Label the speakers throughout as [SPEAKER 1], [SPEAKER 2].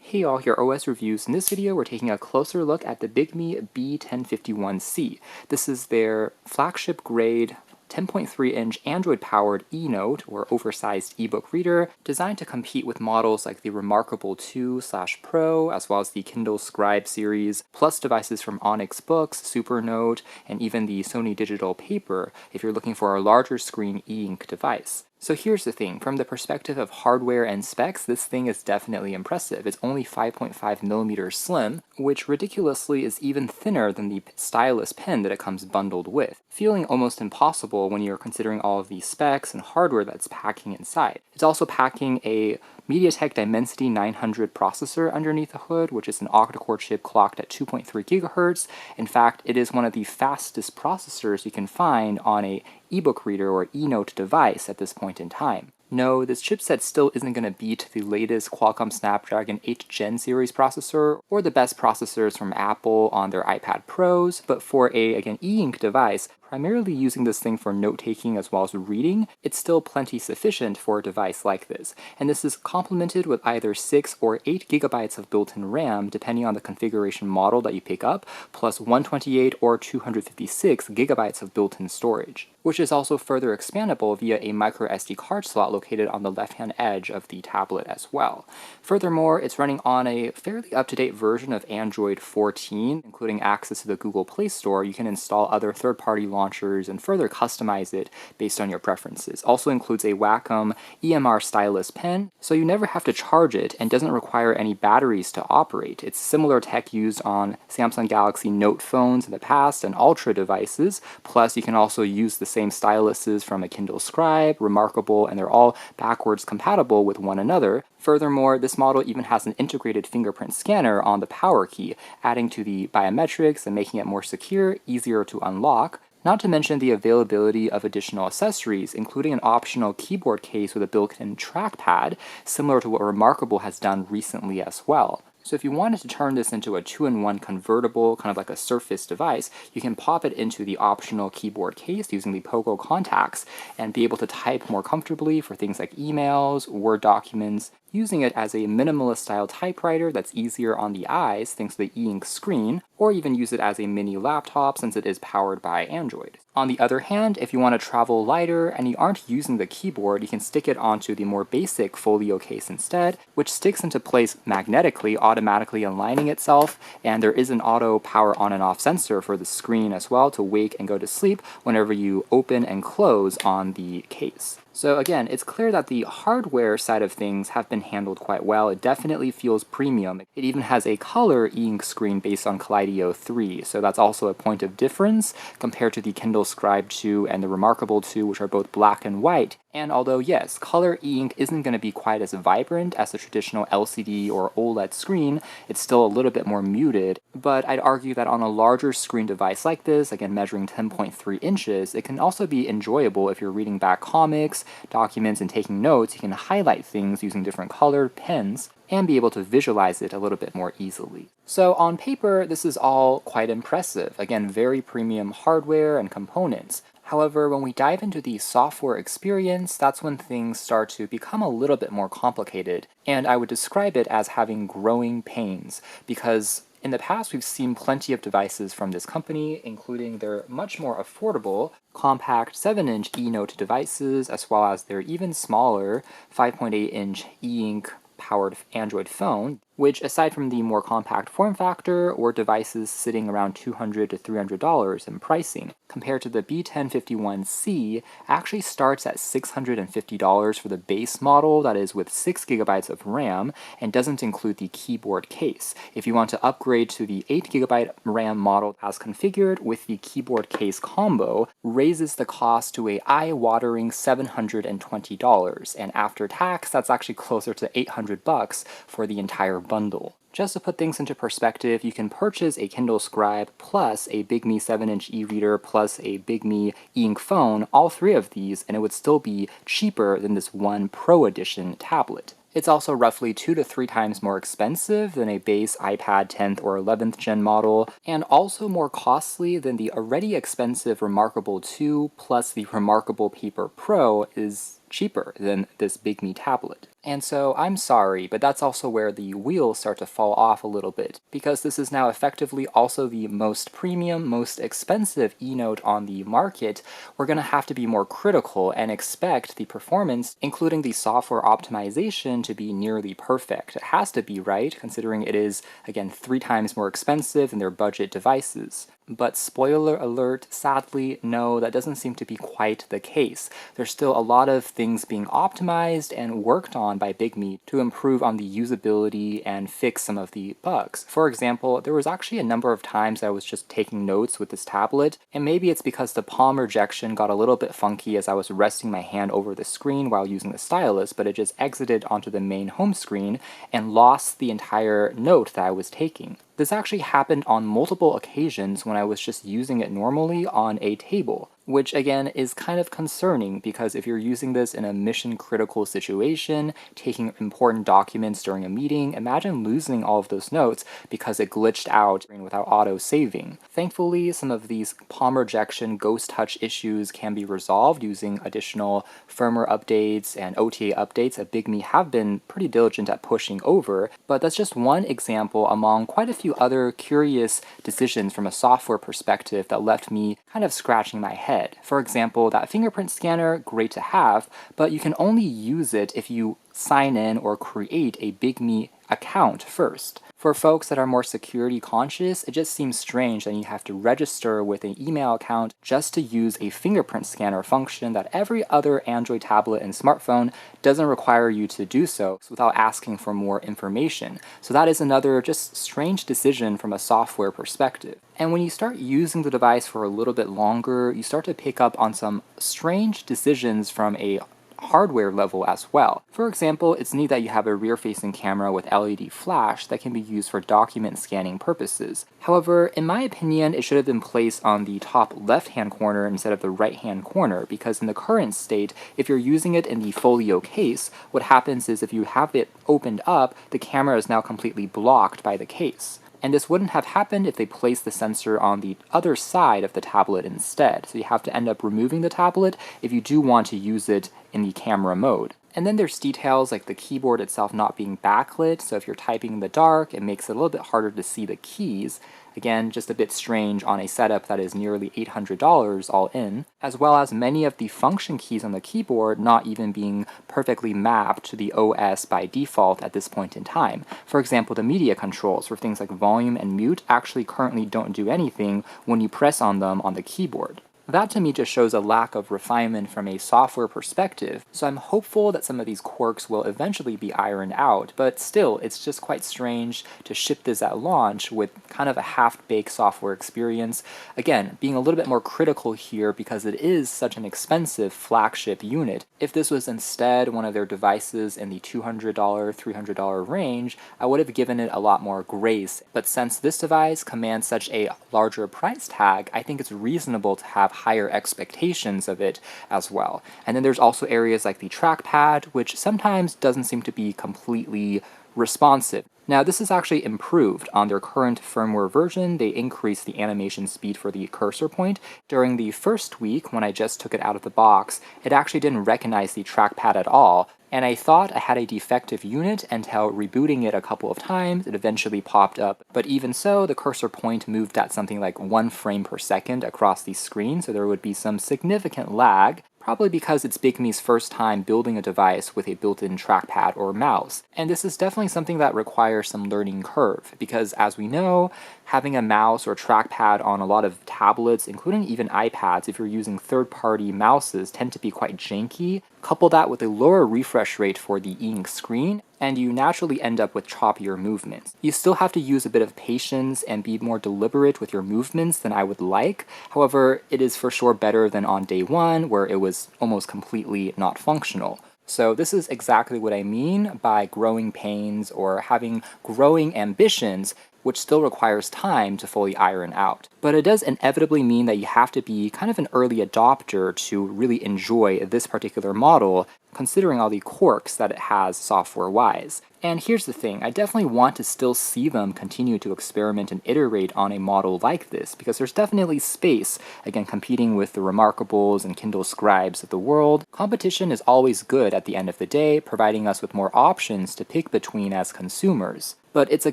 [SPEAKER 1] Hey all, here are OS Reviews. In this video, we're taking a closer look at the Bigme B1051 This is their flagship grade 10.3-inch Android-powered eNote, or oversized ebook reader, designed to compete with models like the Remarkable 2/Pro, as well as the Kindle Scribe series, plus devices from Onyx Books, Supernote, and even the Sony Digital Paper, if you're looking for a larger screen e-ink device. So here's the thing, from the perspective of hardware and specs, this thing is definitely impressive. It's only 5.5 millimeters slim, which ridiculously is even thinner than the stylus pen that it comes bundled with, feeling almost impossible when you're considering all of the specs and hardware that's packing inside. It's also packing a MediaTek Dimensity 900 processor underneath the hood, which is an octa-core chip clocked at 2.3 gigahertz. In fact, it is one of the fastest processors you can find on a ebook reader or eNote device at this point in time. No, this chipset still isn't going to beat the latest Qualcomm Snapdragon 8 Gen series processor or the best processors from Apple on their iPad Pros, but for again, e-ink device, primarily using this thing for note-taking as well as reading, it's still plenty sufficient for a device like this. And this is complemented with either 6 or 8 gigabytes of built-in RAM, depending on the configuration model that you pick up, plus 128 or 256 gigabytes of built-in storage, which is also further expandable via a micro SD card slot located on the left-hand edge of the tablet as well. Furthermore, it's running on a fairly up-to-date version of Android 14, including access to the Google Play Store. You can install other third-party launchers and further customize it based on your preferences. Also includes a Wacom EMR stylus pen, so you never have to charge it and doesn't require any batteries to operate. It's similar tech used on Samsung Galaxy Note phones in the past and Ultra devices, plus you can also use the same styluses from a Kindle Scribe, Remarkable, and they're all backwards compatible with one another. Furthermore, this model even has an integrated fingerprint scanner on the power key, adding to the biometrics and making it more secure, easier to unlock. Not to mention the availability of additional accessories, including an optional keyboard case with a built-in trackpad, similar to what Remarkable has done recently as well. So if you wanted to turn this into a 2-in-1 convertible, kind of like a Surface device, you can pop it into the optional keyboard case using the Pogo contacts and be able to type more comfortably for things like emails, Word documents, using it as a minimalist style typewriter that's easier on the eyes thanks to the e-ink screen, or even use it as a mini laptop since it is powered by Android. On the other hand, if you want to travel lighter and you aren't using the keyboard, you can stick it onto the more basic folio case instead, which sticks into place magnetically, automatically aligning itself, and there is an auto power on and off sensor for the screen as well to wake and go to sleep whenever you open and close on the case. So again, it's clear that the hardware side of things have been handled quite well. It definitely feels premium. It even has a color e-ink screen based on Kaleido 3, so that's also a point of difference compared to the Kindle Scribe 2 and the Remarkable 2, which are both black and white. And although yes, color e-ink isn't going to be quite as vibrant as the traditional LCD or OLED screen, it's still a little bit more muted, but I'd argue that on a larger screen device like this, again measuring 10.3 inches, it can also be enjoyable if you're reading back comics, documents, and taking notes. You can highlight things using different colored pens and be able to visualize it a little bit more easily. So on paper, this is all quite impressive. Again, very premium hardware and components. However, when we dive into the software experience, that's when things start to become a little bit more complicated, and I would describe it as having growing pains, because in the past we've seen plenty of devices from this company, including their much more affordable, compact 7-inch eNote devices, as well as their even smaller 5.8-inch e-ink powered Android phone, which aside from the more compact form factor, were devices sitting around $200 to $300 in pricing, compared to the B1051 actually starts at $650 for the base model that is with 6 gigabytes of RAM and doesn't include the keyboard case. If you want to upgrade to the 8 gigabyte RAM model as configured with the keyboard case combo, raises the cost to a eye-watering $720, and after tax that's actually closer to $800 for the entire bundle. Just to put things into perspective, you can purchase a Kindle Scribe plus a Bigme 7-inch e-reader plus a Bigme e-ink phone, all three of these, and it would still be cheaper than this one Pro Edition tablet. It's also roughly 2 to 3 times more expensive than a base iPad 10th or 11th gen model, and also more costly than the already expensive Remarkable 2 plus the Remarkable Paper Pro is cheaper than this Bigme tablet. And so I'm sorry, but that's also where the wheels start to fall off a little bit, because this is now effectively also the most premium, most expensive eNote on the market. We're going to have to be more critical and expect the performance, including the software optimization, to be nearly perfect. It has to be, right, considering it is, again, 3 times more expensive than their budget devices. But spoiler alert, sadly, no, that doesn't seem to be quite the case. There's still a lot of things being optimized and worked on by Bigme to improve on the usability and fix some of the bugs. For example, there was actually a number of times I was just taking notes with this tablet, and maybe it's because the palm rejection got a little bit funky as I was resting my hand over the screen while using the stylus, but it just exited onto the main home screen and lost the entire note that I was taking. This actually happened on multiple occasions when I was just using it normally on a table, which again is kind of concerning because if you're using this in a mission-critical situation, taking important documents during a meeting, imagine losing all of those notes because it glitched out without auto-saving. Thankfully, some of these palm rejection ghost touch issues can be resolved using additional firmware updates and OTA updates that Bigme have been pretty diligent at pushing over, but that's just one example among quite a few other curious decisions from a software perspective that left me kind of scratching my head. For example, that fingerprint scanner, great to have, but you can only use it if you sign in or create a Bigme account first. For folks that are more security conscious, it just seems strange that you have to register with an email account just to use a fingerprint scanner function that every other Android tablet and smartphone doesn't require you to do so without asking for more information. So that is another just strange decision from a software perspective. And when you start using the device for a little bit longer, you start to pick up on some strange decisions from a hardware level as well. For example, it's neat that you have a rear-facing camera with LED flash that can be used for document scanning purposes. However, in my opinion, it should have been placed on the top left-hand corner instead of the right-hand corner, because in the current state, if you're using it in the folio case, what happens is if you have it opened up, the camera is now completely blocked by the case. And this wouldn't have happened if they placed the sensor on the other side of the tablet instead. So you have to end up removing the tablet if you do want to use it in the camera mode. And then there's details like the keyboard itself not being backlit, so if you're typing in the dark, it makes it a little bit harder to see the keys. Again, just a bit strange on a setup that is nearly $800 all in, as well as many of the function keys on the keyboard not even being perfectly mapped to the OS by default at this point in time. For example, the media controls for things like volume and mute actually currently don't do anything when you press on them on the keyboard. That to me just shows a lack of refinement from a software perspective, so I'm hopeful that some of these quirks will eventually be ironed out, but still, it's just quite strange to ship this at launch with kind of a half-baked software experience. Again, being a little bit more critical here because it is such an expensive flagship unit. If this was instead one of their devices in the $200, $300 range, I would have given it a lot more grace, but since this device commands such a larger price tag, I think it's reasonable to have higher expectations of it as well. And then there's also areas like the trackpad, which sometimes doesn't seem to be completely responsive. Now, this is actually improved on their current firmware version. They increased the animation speed for the cursor point. During the first week, when I just took it out of the box, it actually didn't recognize the trackpad at all, and I thought I had a defective unit until rebooting it a couple of times. It eventually popped up, but even so, the cursor point moved at something like 1 frame per second across the screen, so there would be some significant lag, probably because it's Bigme's first time building a device with a built-in trackpad or mouse. And this is definitely something that requires some learning curve, because as we know, having a mouse or trackpad on a lot of tablets, including even iPads, if you're using third-party mouses, tend to be quite janky. Couple that with a lower refresh rate for the Eink screen, and you naturally end up with choppier movements. You still have to use a bit of patience and be more deliberate with your movements than I would like. However, it is for sure better than on day one, where it was almost completely not functional. So this is exactly what I mean by growing pains or having growing ambitions, which still requires time to fully iron out. But it does inevitably mean that you have to be kind of an early adopter to really enjoy this particular model, considering all the quirks that it has software-wise. And here's the thing, I definitely want to still see them continue to experiment and iterate on a model like this, because there's definitely space, again, competing with the Remarkables and Kindle Scribes of the world. Competition is always good at the end of the day, providing us with more options to pick between as consumers. But it's a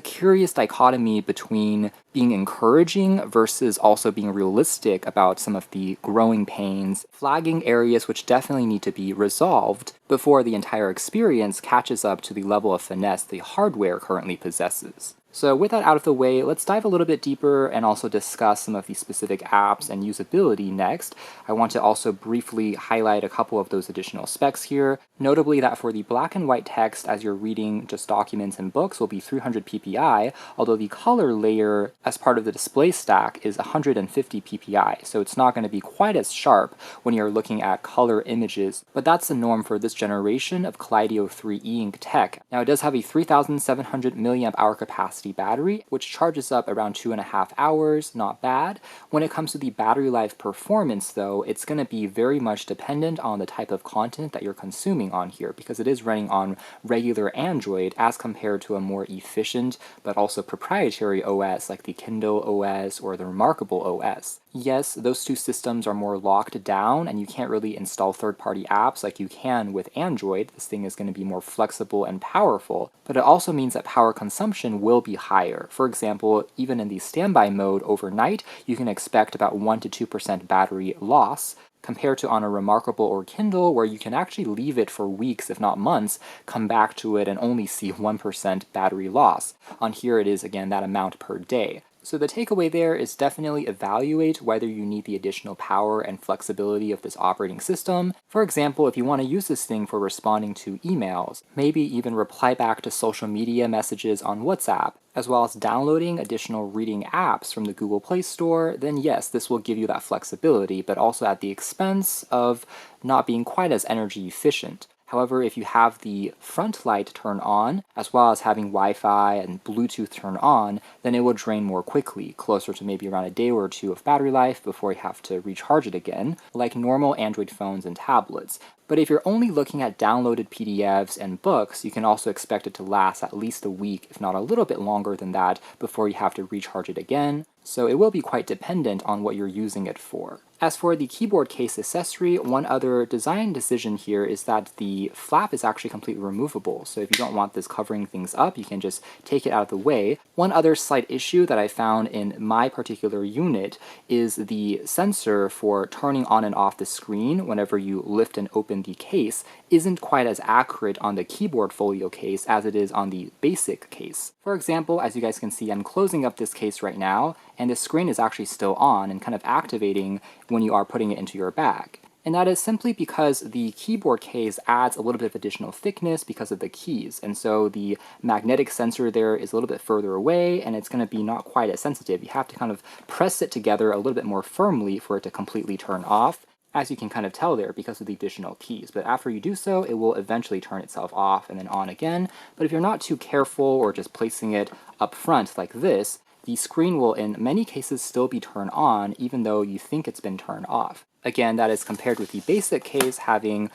[SPEAKER 1] curious dichotomy between being encouraging versus also being realistic about some of the growing pains, flagging areas which definitely need to be resolved before the entire experience catches up to the level of finesse the hardware currently possesses. So with that out of the way, let's dive a little bit deeper and also discuss some of the specific apps and usability next. I want to also briefly highlight a couple of those additional specs here, notably that for the black and white text as you're reading just documents and books will be 300 ppi, although the color layer as part of the display stack is 150 ppi, so it's not going to be quite as sharp when you're looking at color images, but that's the norm for this generation of Kaleido 3 Eink tech. Now it does have a 3700 mAh capacity battery, which charges up around 2.5 hours, not bad. When it comes to the battery life performance though, it's going to be very much dependent on the type of content that you're consuming on here, because it is running on regular Android as compared to a more efficient but also proprietary OS like the Kindle OS or the Remarkable OS. Yes, those two systems are more locked down and you can't really install third-party apps like you can with Android. This thing is going to be more flexible and powerful, but it also means that power consumption will be higher. For example, even in the standby mode overnight, you can expect about 1 to 2% battery loss, compared to on a Remarkable or Kindle where you can actually leave it for weeks, if not months, come back to it and only see 1% battery loss. On here it is, again, that amount per day. So the takeaway there is definitely evaluate whether you need the additional power and flexibility of this operating system. For example, if you want to use this thing for responding to emails, maybe even reply back to social media messages on WhatsApp, as well as downloading additional reading apps from the Google Play Store, then yes, this will give you that flexibility, but also at the expense of not being quite as energy efficient. However, if you have the front light turned on, as well as having Wi-Fi and Bluetooth turned on, then it will drain more quickly, closer to maybe around a day or two of battery life before you have to recharge it again, like normal Android phones and tablets. But if you're only looking at downloaded PDFs and books, you can also expect it to last at least a week, if not a little bit longer than that, before you have to recharge it again. So it will be quite dependent on what you're using it for. As for the keyboard case accessory, one other design decision here is that the flap is actually completely removable. So if you don't want this covering things up, you can just take it out of the way. One other slight issue that I found in my particular unit is the sensor for turning on and off the screen whenever you lift and open the case isn't quite as accurate on the keyboard folio case as it is on the basic case. For example, as you guys can see, I'm closing up this case right now, and the screen is actually still on and kind of activating when you are putting it into your bag. And that is simply because the keyboard case adds a little bit of additional thickness because of the keys, and so the magnetic sensor there is a little bit further away, and it's going to be not quite as sensitive. You have to kind of press it together a little bit more firmly for it to completely turn off, as you can kind of tell there because of the additional keys. But after you do so, it will eventually turn itself off and then on again. But if you're not too careful or just placing it up front like this, the screen will in many cases still be turned on even though you think it's been turned off. Again, that is compared with the basic case having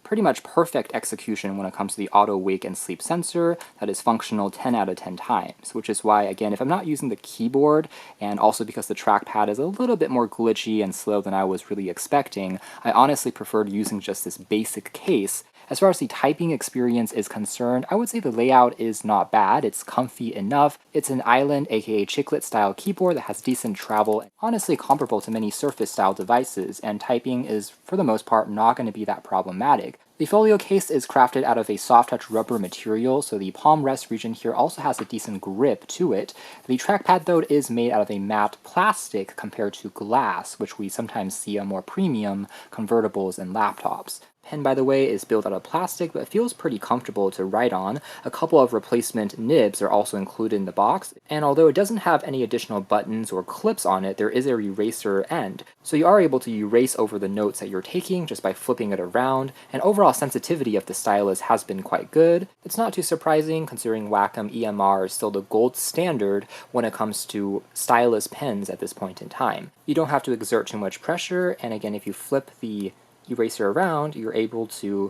[SPEAKER 1] pretty much perfect execution when it comes to the auto wake and sleep sensor that is functional 10 out of 10 times, which is why, again, if I'm not using the keyboard, and also because the trackpad is a little bit more glitchy and slow than I was really expecting, I honestly preferred using just this basic case. As far as the typing experience is concerned, I would say the layout is not bad. It's comfy enough. It's an Island, aka chiclet style keyboard that has decent travel, and honestly comparable to many Surface style devices, and typing is, for the most part, not going to be that problematic. The folio case is crafted out of a soft touch rubber material, so the palm rest region here also has a decent grip to it. The trackpad, though, is made out of a matte plastic compared to glass, which we sometimes see on more premium convertibles and laptops. Pen, by the way, is built out of plastic, but it feels pretty comfortable to write on. A couple of replacement nibs are also included in the box, and although it doesn't have any additional buttons or clips on it, there is a eraser end. So you are able to erase over the notes that you're taking just by flipping it around, and overall sensitivity of the stylus has been quite good. It's not too surprising considering Wacom EMR is still the gold standard when it comes to stylus pens at this point in time. You don't have to exert too much pressure, and again, if you flip the eraser around, you're able to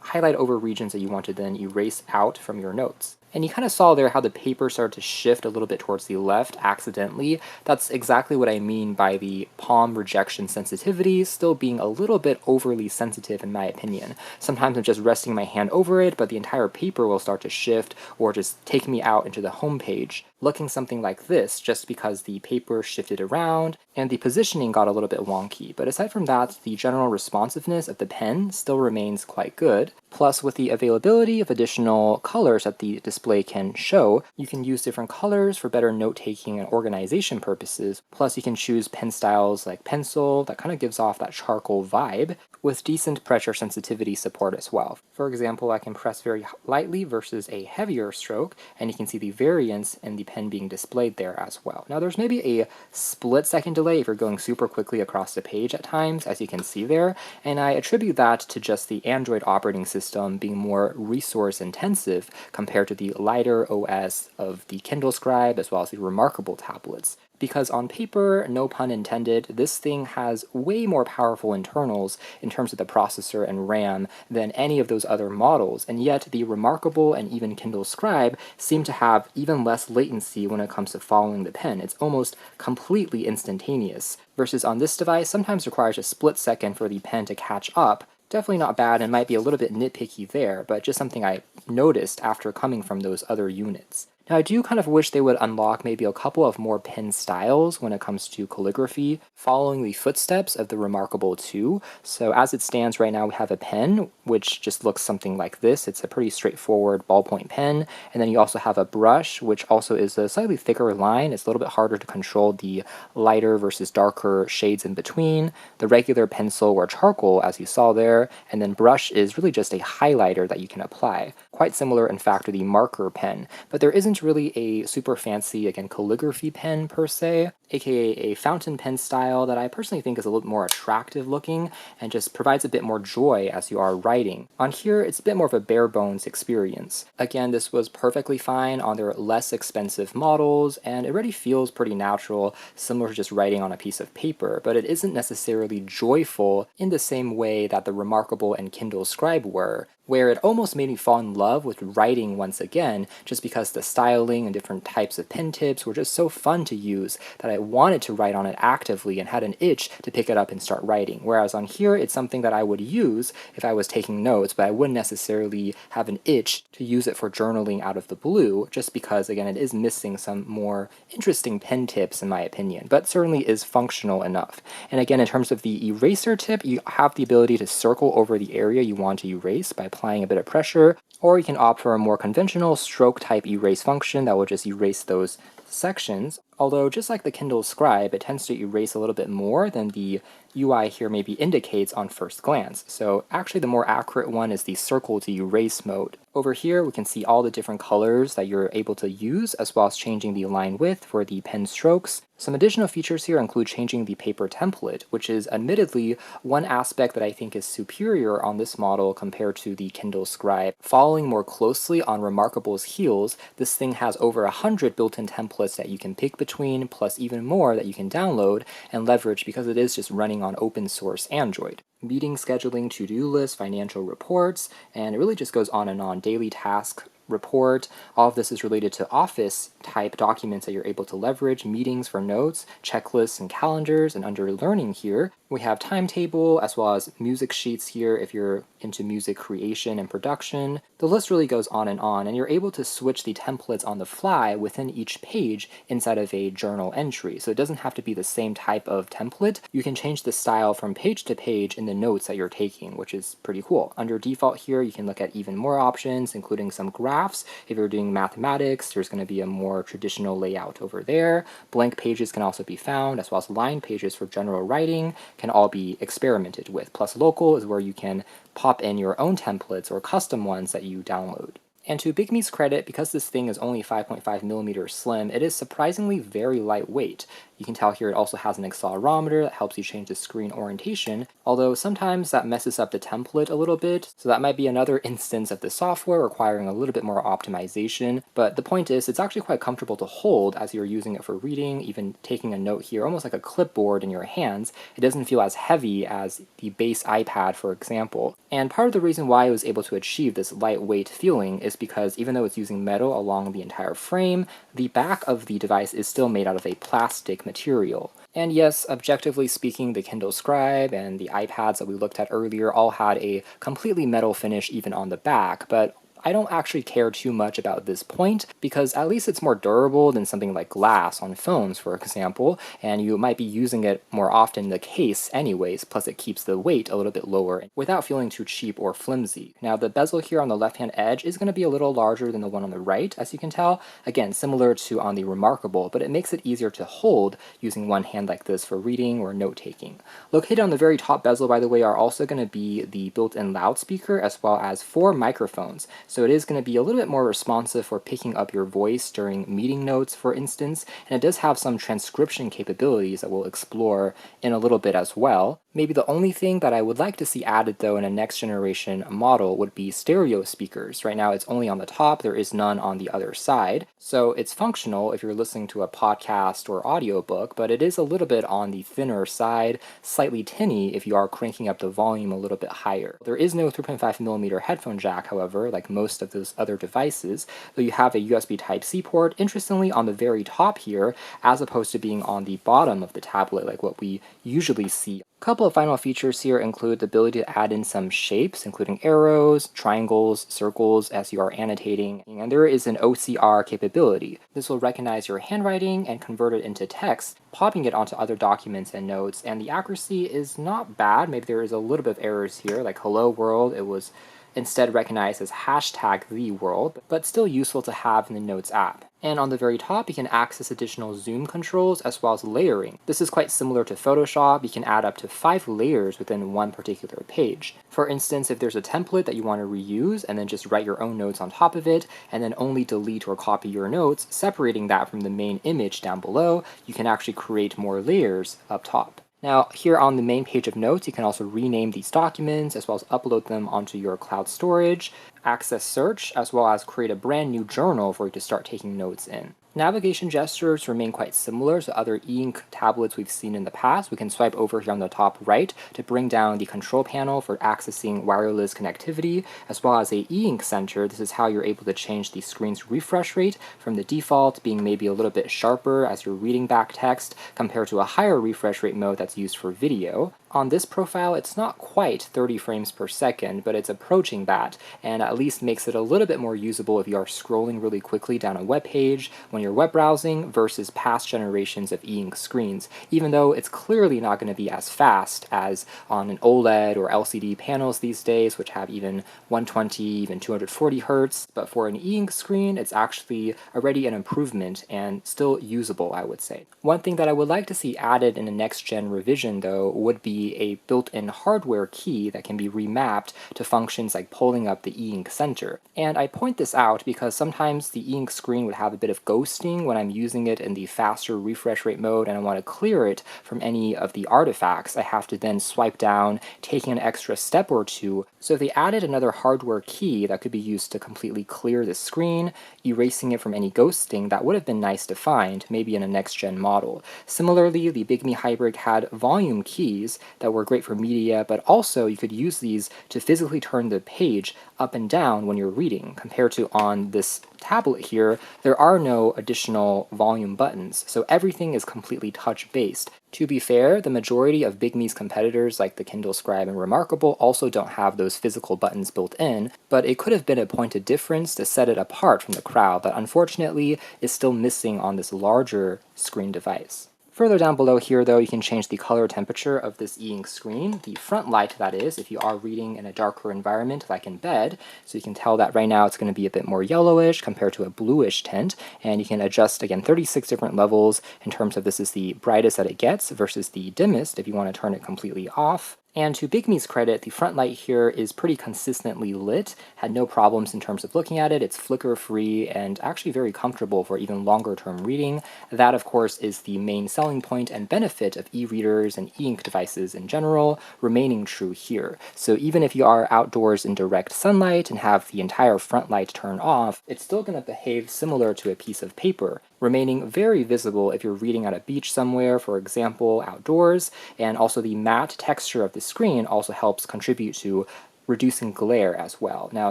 [SPEAKER 1] highlight over regions that you want to then erase out from your notes. And you kind of saw there how the paper started to shift a little bit towards the left accidentally. That's exactly what I mean by the palm rejection sensitivity still being a little bit overly sensitive in my opinion. Sometimes I'm just resting my hand over it, but the entire paper will start to shift or just take me out into the home page, looking something like this just because the paper shifted around and the positioning got a little bit wonky. But aside from that, the general responsiveness of the pen still remains quite good. Plus, with the availability of additional colors that the display can show, you can use different colors for better note-taking and organization purposes. Plus, you can choose pen styles like pencil that kind of gives off that charcoal vibe, with decent pressure sensitivity support as well. For example, I can press very lightly versus a heavier stroke, and you can see the variance in the pen being displayed there as well. Now there's maybe a split-second delay if you're going super quickly across the page at times, as you can see there, and I attribute that to just the Android operating system being more resource intensive compared to the lighter OS of the Kindle Scribe as well as the Remarkable tablets. Because on paper, no pun intended, this thing has way more powerful internals in terms of the processor and RAM than any of those other models, and yet the Remarkable and even Kindle Scribe seem to have even less latency when it comes to following the pen. It's almost completely instantaneous, versus on this device sometimes requires a split second for the pen to catch up. Definitely not bad and might be a little bit nitpicky there, but just something I noticed after coming from those other units. Now I do kind of wish they would unlock maybe a couple of more pen styles when it comes to calligraphy, following the footsteps of the Remarkable 2. So as it stands right now, we have a pen, which just looks something like this. It's a pretty straightforward ballpoint pen. And then you also have a brush, which also is a slightly thicker line. It's a little bit harder to control the lighter versus darker shades in between. The regular pencil or charcoal, as you saw there, and then brush is really just a highlighter that you can apply. Quite similar, in fact, to the marker pen, but there isn't really a super fancy, again, calligraphy pen per se, aka a fountain pen style that I personally think is a little more attractive looking and just provides a bit more joy as you are writing. On here, it's a bit more of a bare bones experience. Again, this was perfectly fine on their less expensive models, and it already feels pretty natural, similar to just writing on a piece of paper, but it isn't necessarily joyful in the same way that the Remarkable and Kindle Scribe were, where it almost made me fall in love with writing once again, just because the styling and different types of pen tips were just so fun to use that I wanted to write on it actively and had an itch to pick it up and start writing. Whereas on here, it's something that I would use if I was taking notes, but I wouldn't necessarily have an itch to use it for journaling out of the blue, just because, again, it is missing some more interesting pen tips in my opinion, but certainly is functional enough. And again, in terms of the eraser tip, you have the ability to circle over the area you want to erase by applying a bit of pressure, or you can opt for a more conventional stroke type erase function that will just erase those sections. Although, just like the Kindle Scribe, it tends to erase a little bit more than the UI here maybe indicates on first glance. So actually the more accurate one is the circle to erase mode. Over here we can see all the different colors that you're able to use, as well as changing the line width for the pen strokes. Some additional features here include changing the paper template, which is admittedly one aspect that I think is superior on this model compared to the Kindle Scribe. Following more closely on Remarkable's heels, this thing has over 100 built-in templates that you can pick between, plus even more that you can download and leverage because it is just running on open source Android. Meeting scheduling, to-do lists, financial reports, and it really just goes on and on. Daily task report. All of this is related to office type documents that you're able to leverage, meetings for notes, checklists, and calendars. And under learning here, we have timetable as well as music sheets here if you're into music creation and production. The list really goes on, and you're able to switch the templates on the fly within each page inside of a journal entry. So it doesn't have to be the same type of template. You can change the style from page to page in the notes that you're taking, which is pretty cool. Under default here, you can look at even more options, including some graphs. If you're doing mathematics, there's going to be a more traditional layout over there. Blank pages can also be found, as well as line pages for general writing can all be experimented with. Plus local is where you can pop in your own templates or custom ones that you download. And to Bigme's credit, because this thing is only 5.5mm slim, it is surprisingly very lightweight. You can tell here it also has an accelerometer that helps you change the screen orientation, although sometimes that messes up the template a little bit, so that might be another instance of the software requiring a little bit more optimization. But the point is, it's actually quite comfortable to hold as you're using it for reading, even taking a note here, almost like a clipboard in your hands. It doesn't feel as heavy as the base iPad, for example. And part of the reason why I was able to achieve this lightweight feeling is because even though it's using metal along the entire frame, the back of the device is still made out of a plastic material. And yes, objectively speaking, the Kindle Scribe and the iPads that we looked at earlier all had a completely metal finish even on the back, but I don't actually care too much about this point because at least it's more durable than something like glass on phones, for example, and you might be using it more often in the case anyways, plus it keeps the weight a little bit lower without feeling too cheap or flimsy. Now the bezel here on the left-hand edge is going to be a little larger than the one on the right, as you can tell. Again, similar to on the Remarkable, but it makes it easier to hold using one hand like this for reading or note-taking. Located on the very top bezel, by the way, are also going to be the built-in loudspeaker as well as 4 microphones. So it is going to be a little bit more responsive for picking up your voice during meeting notes, for instance, and it does have some transcription capabilities that we'll explore in a little bit as well. Maybe the only thing that I would like to see added though in a next generation model would be stereo speakers. Right now it's only on the top, there is none on the other side. So it's functional if you're listening to a podcast or audiobook, but it is a little bit on the thinner side, slightly tinny if you are cranking up the volume a little bit higher. There is no 3.5mm headphone jack, however, like most of those other devices, though you have a USB Type-C port, interestingly on the very top here, as opposed to being on the bottom of the tablet like what we usually see. A couple of final features here include the ability to add in some shapes, including arrows, triangles, circles, as you are annotating, and there is an OCR capability. This will recognize your handwriting and convert it into text, popping it onto other documents and notes, and the accuracy is not bad. Maybe there is a little bit of errors here, like hello world, it was instead recognized as hashtag the world, but still useful to have in the Notes app. And on the very top, you can access additional zoom controls as well as layering. This is quite similar to Photoshop. You can add up to 5 layers within one particular page. For instance, if there's a template that you want to reuse and then just write your own notes on top of it, and then only delete or copy your notes, separating that from the main image down below, you can actually create more layers up top. Now, here on the main page of Notes, you can also rename these documents as well as upload them onto your cloud storage, access search, as well as create a brand new journal for you to start taking notes in. Navigation gestures remain quite similar to other Eink tablets we've seen in the past. We can swipe over here on the top right to bring down the control panel for accessing wireless connectivity, as well as a Eink center. This is how you're able to change the screen's refresh rate from the default being maybe a little bit sharper as you're reading back text compared to a higher refresh rate mode that's used for video. On this profile, it's not quite 30 frames per second, but it's approaching that, and at least makes it a little bit more usable if you are scrolling really quickly down a web page when you're web browsing versus past generations of e-ink screens, even though it's clearly not going to be as fast as on an OLED or LCD panels these days, which have even 120, even 240 Hz, but for an e-ink screen, it's actually already an improvement and still usable, I would say. One thing that I would like to see added in a next-gen revision, though, would be a built-in hardware key that can be remapped to functions like pulling up the e-ink center. And I point this out because sometimes the e-ink screen would have a bit of ghosting when I'm using it in the faster refresh rate mode and I want to clear it from any of the artifacts. I have to then swipe down, taking an extra step or two. So if they added another hardware key that could be used to completely clear the screen, erasing it from any ghosting, that would have been nice to find, maybe in a next-gen model. Similarly, the Bigme Hybrid had volume keys that were great for media, but also you could use these to physically turn the page up and down when you're reading. Compared to on this tablet here, there are no additional volume buttons, so everything is completely touch-based. To be fair, the majority of Bigme's competitors like the Kindle Scribe and Remarkable also don't have those physical buttons built in, but it could have been a point of difference to set it apart from the crowd that unfortunately is still missing on this larger screen device. Further down below here, though, you can change the color temperature of this e-ink screen, the front light that is, if you are reading in a darker environment like in bed. So you can tell that right now it's going to be a bit more yellowish compared to a bluish tint, and you can adjust, again, 36 different levels in terms of this is the brightest that it gets versus the dimmest if you want to turn it completely off. And to Bigme's credit, the front light here is pretty consistently lit, had no problems in terms of looking at it, it's flicker-free, and actually very comfortable for even longer-term reading. That, of course, is the main selling point and benefit of e-readers and e-ink devices in general, remaining true here. So even if you are outdoors in direct sunlight and have the entire front light turned off, it's still going to behave similar to a piece of paper, remaining very visible if you're reading at a beach somewhere, for example, outdoors, and also the matte texture of the screen also helps contribute to reducing glare as well. Now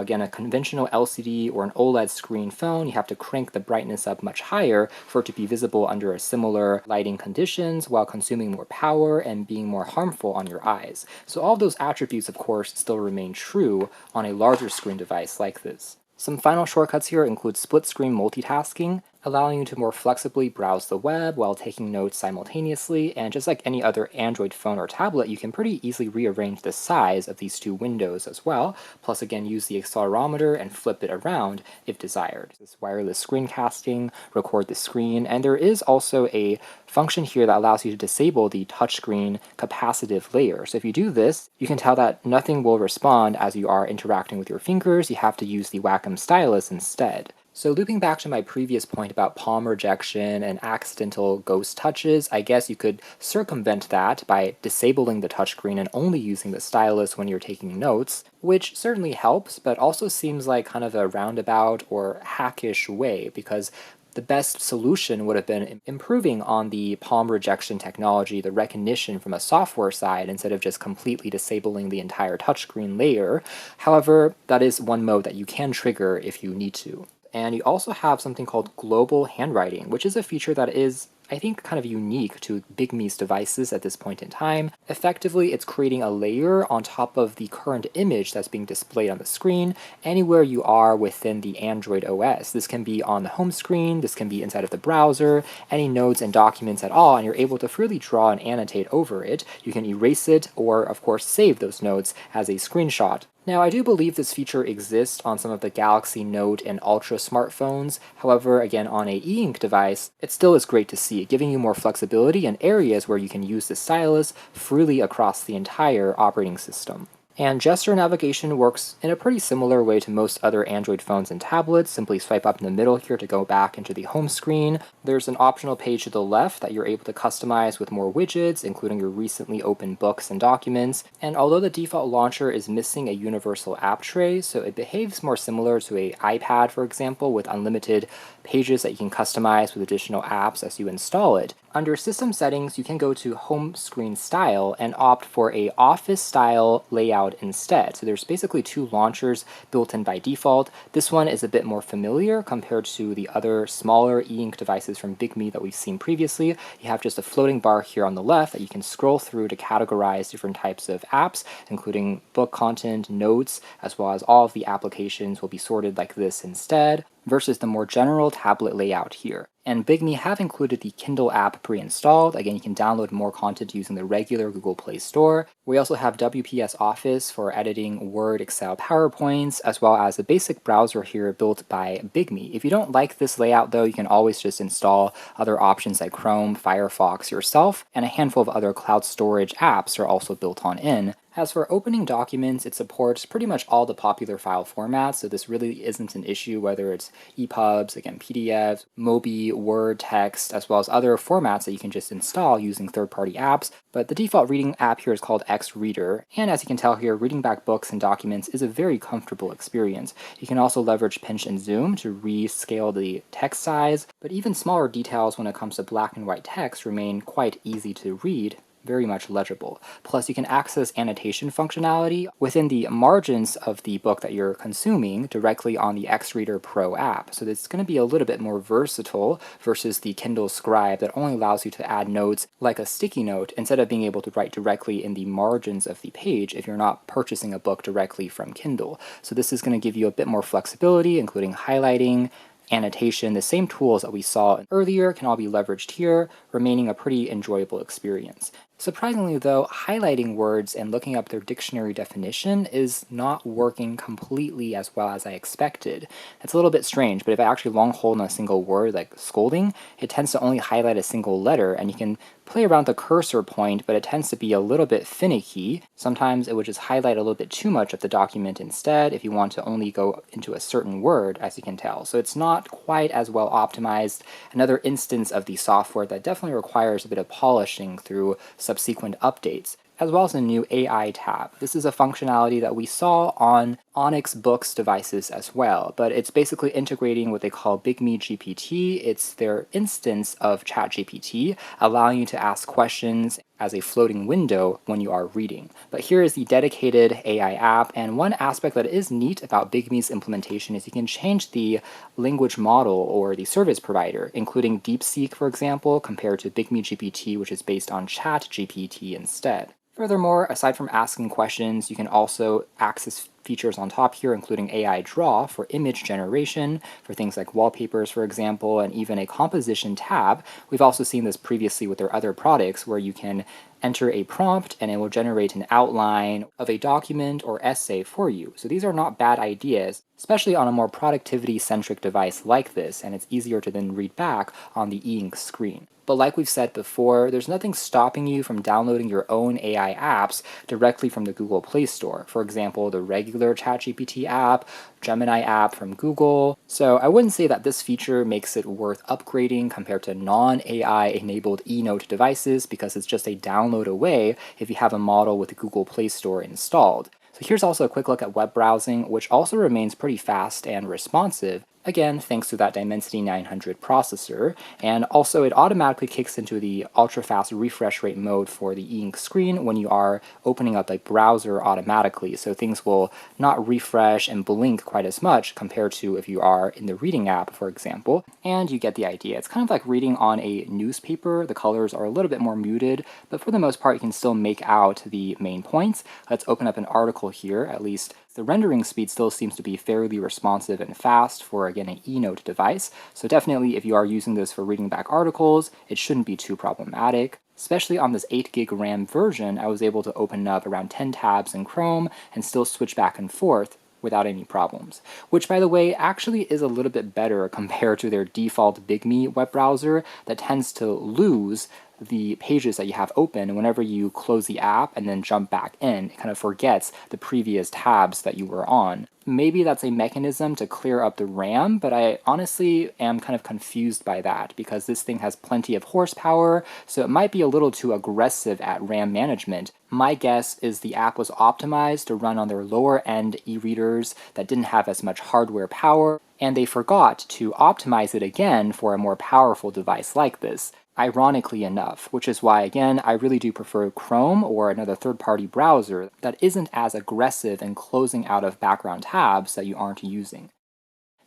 [SPEAKER 1] again, a conventional LCD or an OLED screen phone, you have to crank the brightness up much higher for it to be visible under a similar lighting conditions while consuming more power and being more harmful on your eyes. So all of those attributes, of course, still remain true on a larger screen device like this. Some final shortcuts here include split-screen multitasking, allowing you to more flexibly browse the web while taking notes simultaneously, and just like any other Android phone or tablet, you can pretty easily rearrange the size of these two windows as well, plus again use the accelerometer and flip it around if desired. This wireless screencasting, record the screen, and there is also a function here that allows you to disable the touchscreen capacitive layer. So if you do this, you can tell that nothing will respond as you are interacting with your fingers. You have to use the Wacom stylus instead. So looping back to my previous point about palm rejection and accidental ghost touches, I guess you could circumvent that by disabling the touchscreen and only using the stylus when you're taking notes, which certainly helps, but also seems like kind of a roundabout or hackish way, because the best solution would have been improving on the palm rejection technology, the recognition from a software side, instead of just completely disabling the entire touchscreen layer. However, that is one mode that you can trigger if you need to. And you also have something called global handwriting, which is a feature that is, I think, kind of unique to Bigme's devices at this point in time. Effectively, it's creating a layer on top of the current image that's being displayed on the screen anywhere you are within the Android OS. This can be on the home screen, this can be inside of the browser, any notes and documents at all, and you're able to freely draw and annotate over it. You can erase it or, of course, save those notes as a screenshot. Now, I do believe this feature exists on some of the Galaxy Note and Ultra smartphones. However, again, on a e-ink device, it still is great to see, giving you more flexibility in areas where you can use the stylus freely across the entire operating system. And gesture navigation works in a pretty similar way to most other Android phones and tablets. Simply swipe up in the middle here to go back into the home screen. There's an optional page to the left that you're able to customize with more widgets, including your recently opened books and documents. And although the default launcher is missing a universal app tray, so it behaves more similar to an iPad, for example, with unlimited pages that you can customize with additional apps as you install it. Under System Settings, you can go to Home Screen Style and opt for a Office Style layout instead. So there's basically two launchers built in by default. This one is a bit more familiar compared to the other smaller e-ink devices from Bigme that we've seen previously. You have just a floating bar here on the left that you can scroll through to categorize different types of apps, including book content, notes, as well as all of the applications will be sorted like this instead, versus the more general tablet layout here. And Bigme have included the Kindle app pre-installed. Again, you can download more content using the regular Google Play Store. We also have WPS Office for editing Word, Excel, PowerPoints, as well as a basic browser here built by Bigme. If you don't like this layout though, you can always just install other options like Chrome, Firefox yourself, and a handful of other cloud storage apps are also built on in. As for opening documents, it supports pretty much all the popular file formats, so this really isn't an issue whether it's EPUBs, again PDFs, Mobi, Word, text, as well as other formats that you can just install using third-party apps. But the default reading app here is called X-Reader, and as you can tell here, reading back books and documents is a very comfortable experience. You can also leverage pinch and zoom to rescale the text size, but even smaller details when it comes to black and white text remain quite easy to read, very much legible. Plus, you can access annotation functionality within the margins of the book that you're consuming directly on the X-Reader Pro app. So it's going to be a little bit more versatile versus the Kindle Scribe that only allows you to add notes like a sticky note instead of being able to write directly in the margins of the page if you're not purchasing a book directly from Kindle. So this is going to give you a bit more flexibility, including highlighting, annotation. The same tools that we saw earlier can all be leveraged here, remaining a pretty enjoyable experience. Surprisingly, though, highlighting words and looking up their dictionary definition is not working completely as well as I expected. It's a little bit strange, but if I actually long hold on a single word, like scolding, it tends to only highlight a single letter, and you can play around the cursor point, but it tends to be a little bit finicky. Sometimes it would just highlight a little bit too much of the document instead if you want to only go into a certain word, as you can tell. So it's not quite as well optimized. Another instance of the software that definitely requires a bit of polishing through subsequent updates, as well as a new AI tab. This is a functionality that we saw on Onyx Books devices as well, but it's basically integrating what they call Bigme GPT. It's their instance of ChatGPT, allowing you to ask questions as a floating window when you are reading. But here is the dedicated AI app, and one aspect that is neat about Bigme's implementation is you can change the language model or the service provider, including DeepSeek, for example, compared to Bigme GPT, which is based on ChatGPT instead. Furthermore, aside from asking questions, you can also access features on top here, including AI Draw for image generation, for things like wallpapers, for example, and even a composition tab. We've also seen this previously with their other products, where you can enter a prompt and it will generate an outline of a document or essay for you. So these are not bad ideas, especially on a more productivity-centric device like this, and it's easier to then read back on the Eink screen. But like we've said before, there's nothing stopping you from downloading your own AI apps directly from the Google Play Store. For example, the regular ChatGPT app, Gemini app from Google. So I wouldn't say that this feature makes it worth upgrading compared to non-AI enabled eNote devices, because it's just a download away if you have a model with the Google Play Store installed. So here's also a quick look at web browsing, which also remains pretty fast and responsive. Again, thanks to that Dimensity 900 processor, and also it automatically kicks into the ultra-fast refresh rate mode for the Eink screen when you are opening up the browser automatically, so things will not refresh and blink quite as much compared to if you are in the reading app, for example. And you get the idea. It's kind of like reading on a newspaper. The colors are a little bit more muted, but for the most part you can still make out the main points. Let's open up an article here. At least the rendering speed still seems to be fairly responsive and fast for, again, an eNote device, so definitely if you are using this for reading back articles, it shouldn't be too problematic. Especially on this 8 GB RAM version, I was able to open up around 10 tabs in Chrome and still switch back and forth without any problems. Which, by the way, actually is a little bit better compared to their default Bigme web browser that tends to lose the pages that you have open whenever you close the app and then jump back in. It kind of forgets the previous tabs that you were on. Maybe that's a mechanism to clear up the RAM, but I honestly am kind of confused by that because this thing has plenty of horsepower, so it might be a little too aggressive at RAM management. My guess is the app was optimized to run on their lower-end e-readers that didn't have as much hardware power, and they forgot to optimize it again for a more powerful device like this. Ironically enough, which is why, again, I really do prefer Chrome or another third-party browser that isn't as aggressive in closing out of background tabs that you aren't using.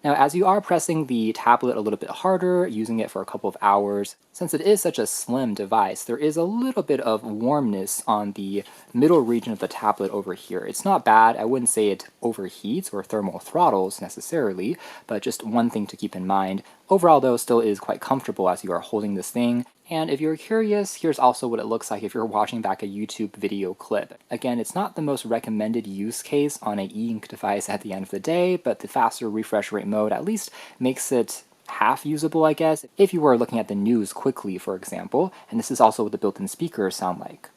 [SPEAKER 1] Now, as you are pressing the tablet a little bit harder, using it for a couple of hours, since it is such a slim device, there is a little bit of warmness on the middle region of the tablet over here. It's not bad. I wouldn't say it overheats or thermal throttles necessarily, but just one thing to keep in mind. Overall, though, still is quite comfortable as you are holding this thing. And if you're curious, here's also what it looks like if you're watching back a YouTube video clip. Again, it's not the most recommended use case on an e-ink device at the end of the day, but the faster refresh rate mode at least makes it half usable, I guess, if you were looking at the news quickly, for example. And this is also what the built-in speakers sound like.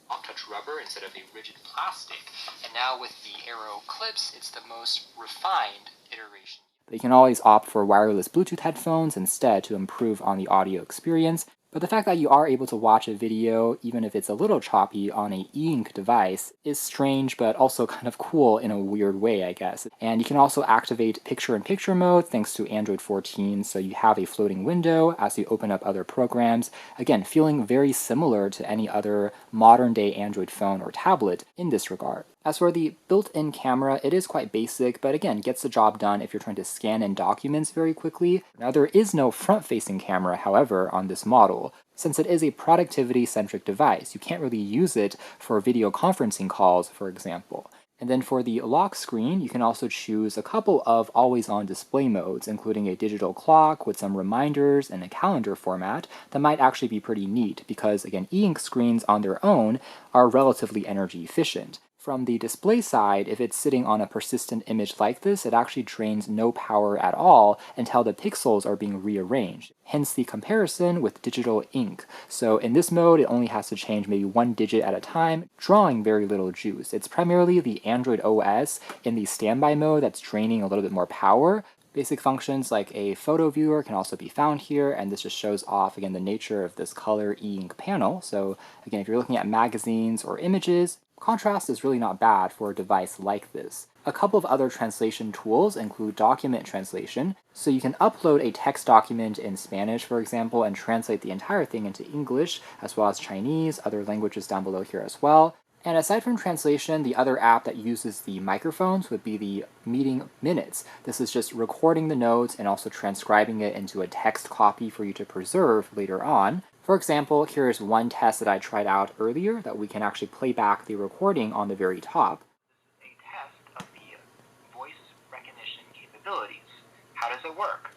[SPEAKER 1] Touch rubber instead of a rigid plastic. And now with the Aero clips, it's the most refined iteration. But you can always opt for wireless Bluetooth headphones instead to improve on the audio experience. But the fact that you are able to watch a video, even if it's a little choppy, on an e-ink device is strange, but also kind of cool in a weird way, I guess. And you can also activate picture-in-picture mode thanks to Android 14, so you have a floating window as you open up other programs. Again, feeling very similar to any other modern-day Android phone or tablet in this regard. As for the built-in camera, it is quite basic, but again, gets the job done if you're trying to scan in documents very quickly. Now, there is no front-facing camera, however, on this model. Since it is a productivity-centric device, you can't really use it for video conferencing calls, for example. And then for the lock screen, you can also choose a couple of always-on display modes, including a digital clock with some reminders and a calendar format that might actually be pretty neat because, again, e-ink screens on their own are relatively energy efficient. From the display side, if it's sitting on a persistent image like this, it actually drains no power at all until the pixels are being rearranged. Hence the comparison with digital ink. So in this mode, it only has to change maybe one digit at a time, drawing very little juice. It's primarily the Android OS in the standby mode that's draining a little bit more power. Basic functions like a photo viewer can also be found here, and this just shows off, again, the nature of this color e-ink panel. So again, if you're looking at magazines or images, contrast is really not bad for a device like this. A couple of other translation tools include document translation, so you can upload a text document in Spanish, for example, and translate the entire thing into English, as well as Chinese, other languages down below here as well. And aside from translation, the other app that uses the microphones would be the Meeting Minutes. This is just recording the notes and also transcribing it into a text copy for you to preserve later on. For example, here is one test that I tried out earlier that we can actually play back the recording on the very top. This is a test of the voice recognition capabilities. How does it work?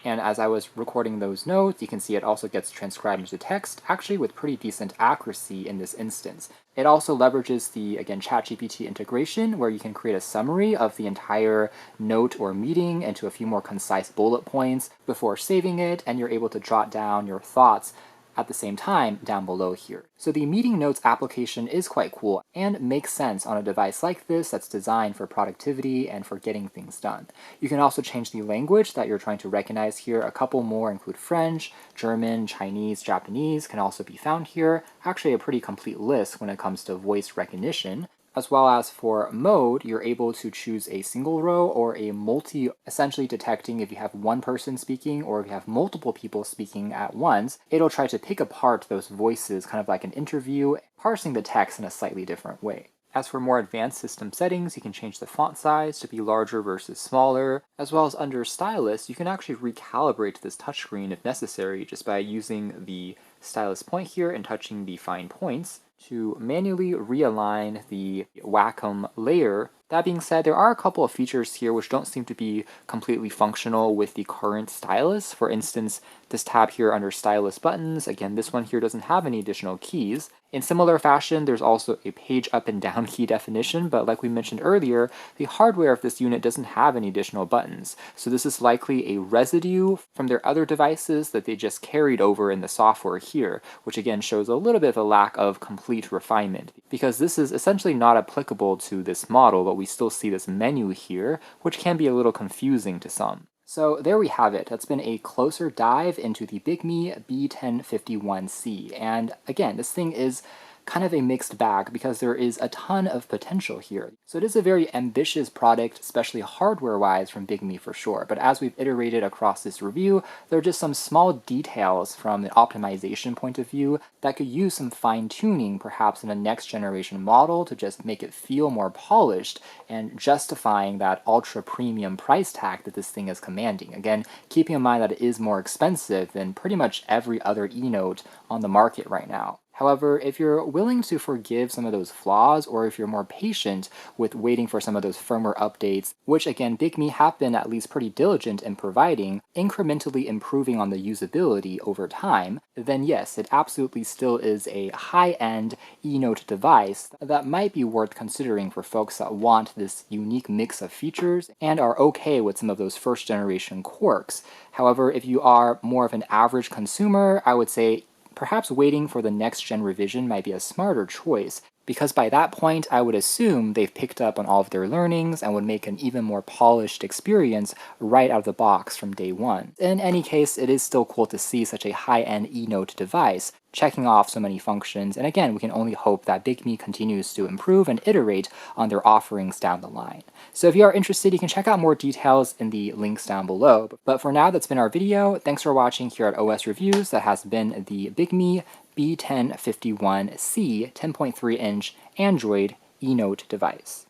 [SPEAKER 1] And as I was recording those notes, you can see it also gets transcribed into text, actually with pretty decent accuracy in this instance. It also leverages the, again, ChatGPT integration, where you can create a summary of the entire note or meeting into a few more concise bullet points before saving it, and you're able to jot down your thoughts at the same time down below here. So the Meeting Notes application is quite cool and makes sense on a device like this that's designed for productivity and for getting things done. You can also change the language that you're trying to recognize here. A couple more include French, German, Chinese, Japanese can also be found here. Actually a pretty complete list when it comes to voice recognition. As well as for mode, you're able to choose a single row or a multi, essentially detecting if you have one person speaking or if you have multiple people speaking at once. It'll try to pick apart those voices, kind of like an interview, parsing the text in a slightly different way. As for more advanced system settings, you can change the font size to be larger versus smaller, as well as under stylus, you can actually recalibrate this touchscreen if necessary just by using the stylus point here and touching the fine points to manually realign the Wacom layer. That being said, there are a couple of features here which don't seem to be completely functional with the current stylus. For instance, this tab here under stylus buttons, again, this one here doesn't have any additional keys. In similar fashion, there's also a page up and down key definition, but like we mentioned earlier, the hardware of this unit doesn't have any additional buttons. So this is likely a residue from their other devices that they just carried over in the software here, which again shows a little bit of a lack of complete refinement, because this is essentially not applicable to this model, but we still see this menu here, which can be a little confusing to some. So there we have it. That's been a closer dive into the Bigme B1051C. And again, this thing is kind of a mixed bag because there is a ton of potential here. So it is a very ambitious product, especially hardware-wise from Bigme for sure. But as we've iterated across this review, there are just some small details from the optimization point of view that could use some fine-tuning perhaps in a next generation model to just make it feel more polished and justifying that ultra premium price tag that this thing is commanding. Again, keeping in mind that it is more expensive than pretty much every other e-note on the market right now. However, if you're willing to forgive some of those flaws, or if you're more patient with waiting for some of those firmware updates, which again, Bigme have been at least pretty diligent in providing, incrementally improving on the usability over time, then yes, it absolutely still is a high-end e-note device that might be worth considering for folks that want this unique mix of features and are okay with some of those first-generation quirks. However, if you are more of an average consumer, I would say perhaps waiting for the next-gen revision might be a smarter choice, because by that point I would assume they've picked up on all of their learnings and would make an even more polished experience right out of the box from day one. In any case, it is still cool to see such a high-end e-note device checking off so many functions, and again, we can only hope that Bigme continues to improve and iterate on their offerings down the line. So if you are interested, you can check out more details in the links down below. But for now, that's been our video. Thanks for watching here at OS Reviews. That has been the Bigme B1051C 10.3-inch Android e-note device.